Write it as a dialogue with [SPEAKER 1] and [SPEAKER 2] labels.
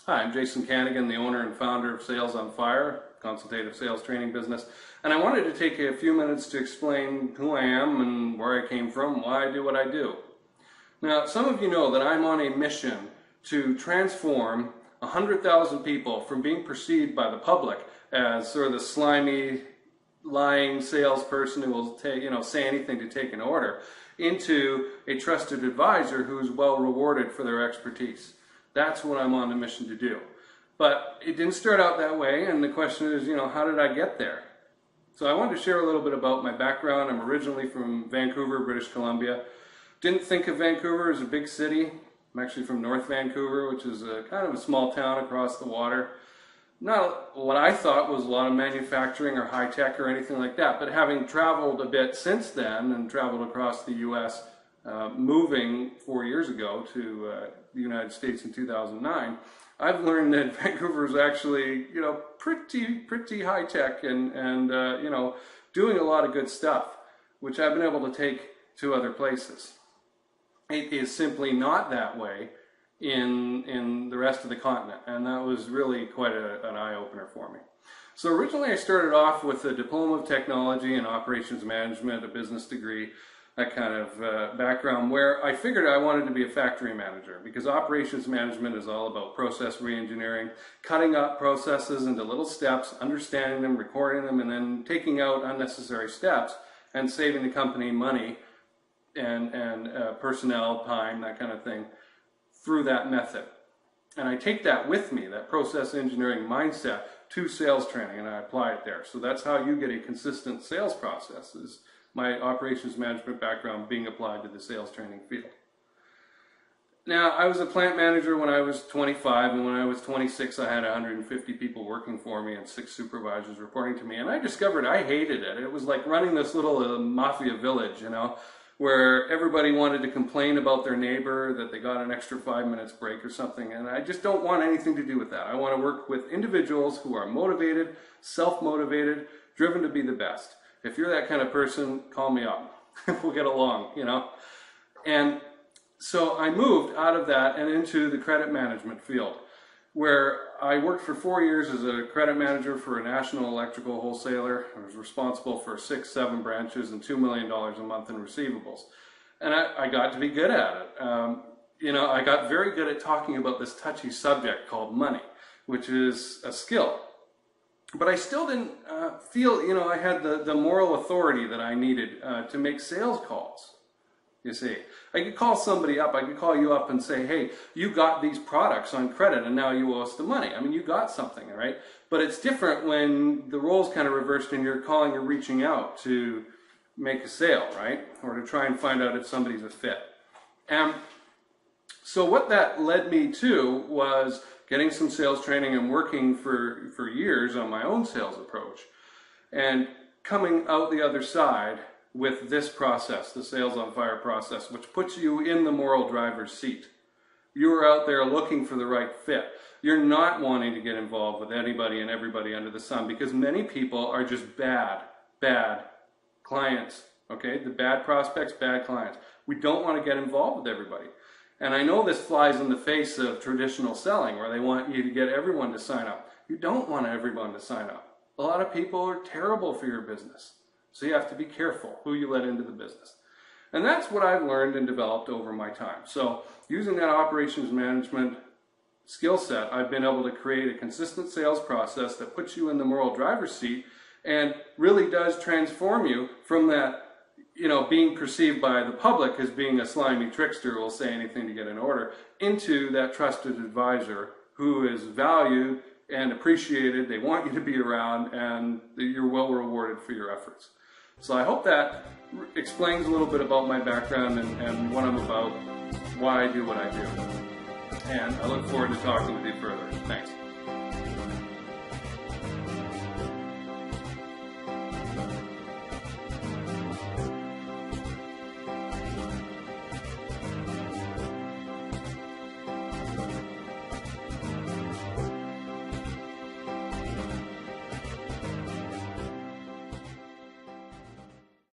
[SPEAKER 1] Hi, I'm Jason Kanigan, the owner and founder of Sales on Fire, consultative sales training business. And I wanted to take a few minutes to explain who I am and where I came from, why I do what I do. Now, some of you know that I'm on a mission to transform 100,000 people from being perceived by the public as sort of the slimy, lying salesperson who will say anything to take an order, into a trusted advisor who's well rewarded for their expertise. That's what I'm on a mission to do. But it didn't start out that way, and the question is, how did I get there? So I wanted to share a little bit about my background. I'm originally from Vancouver, British Columbia. Didn't think of Vancouver as a big city. I'm actually from North Vancouver, which is kind of a small town across the water. Not what I thought was a lot of manufacturing or high tech or anything like that, but having traveled a bit since then and traveled across the U.S., moving 4 years ago to the United States in 2009, I've learned that Vancouver is actually, pretty high tech and doing a lot of good stuff, which I've been able to take to other places. It is simply not that way in the rest of the continent, and that was really quite an eye-opener for me. So originally I started off with a diploma of technology and operations management, a business degree, that kind of background, where I figured I wanted to be a factory manager, because operations management is all about process re-engineering, cutting up processes into little steps, understanding them, recording them, and then taking out unnecessary steps and saving the company money and personnel, time, that kind of thing, through that method. And I take that with me, that process engineering mindset, to sales training, and I apply it there. So that's how you get a consistent sales process, is my operations management background being applied to the sales training field. Now, I was a plant manager when I was 25, and when I was 26, I had 150 people working for me and 6 supervisors reporting to me, and I discovered I hated it. It was like running this little mafia village, where everybody wanted to complain about their neighbor, that they got an extra 5 minutes break or something, and I just don't want anything to do with that. I want to work with individuals who are motivated, self-motivated, driven to be the best. If you're that kind of person, call me up. We'll get along, And so I moved out of that and into the credit management field, where I worked for 4 years as a credit manager for a national electrical wholesaler. I was responsible for 6-7 branches and $2 million a month in receivables. And I got to be good at it. I got very good at talking about this touchy subject called money, which is a skill. But I still didn't feel, I had the moral authority that I needed to make sales calls. You see, I could call somebody up, I could call you up and say, hey, you got these products on credit and now you owe us the money. I mean, you got something, right? But it's different when the roles kind of reversed and you're calling or reaching out to make a sale, right? Or to try and find out if somebody's a fit. And so what that led me to was getting some sales training and working for years on my own sales approach, and coming out the other side with this process, the Sales on Fire process, which puts you in the moral driver's seat. You are out there looking for the right fit. You're not wanting to get involved with anybody and everybody under the sun, because many people are just bad clients, okay? The bad prospects, bad clients. We don't want to get involved with everybody. And I know this flies in the face of traditional selling, where they want you to get everyone to sign up. You don't want everyone to sign up. A lot of people are terrible for your business. So you have to be careful who you let into the business. And that's what I've learned and developed over my time. So using that operations management skill set, I've been able to create a consistent sales process that puts you in the moral driver's seat and really does transform you from that, being perceived by the public as being a slimy trickster who will say anything to get an order, into that trusted advisor who is valued and appreciated. They want you to be around, and you're well rewarded for your efforts. So I hope that explains a little bit about my background and what I'm about, why I do what I do. And I look forward to talking with you further. Thanks.